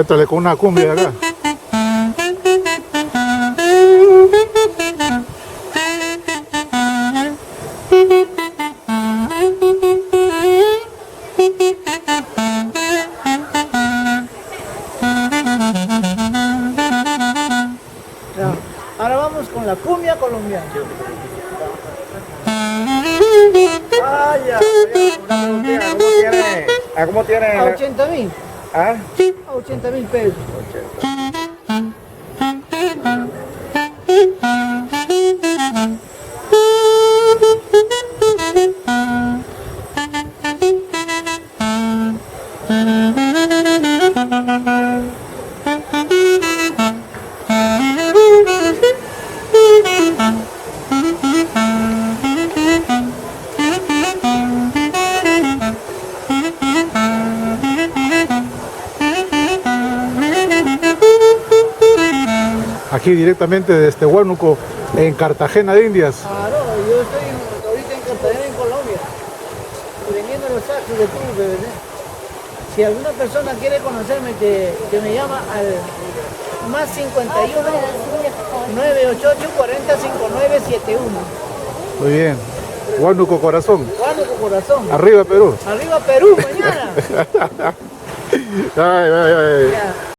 Entrale con una cumbia acá. Ya. Ahora vamos con la cumbia colombiana. Ah, ya. ¿Cómo tiene? A 80.000. ¿Ah? A 80.000 pesos. Aquí directamente desde Huánuco, en Cartagena de Indias. Claro, yo estoy ahorita en Cartagena, en Colombia, vendiendo los taxis de Tuve, ¿verdad? Si alguna persona quiere conocerme, que me llama al más 51 988 40 5971. Muy bien. Huánuco corazón. Huánuco corazón. Arriba Perú. Arriba Perú, mañana. Ay, ay, ay. Ya.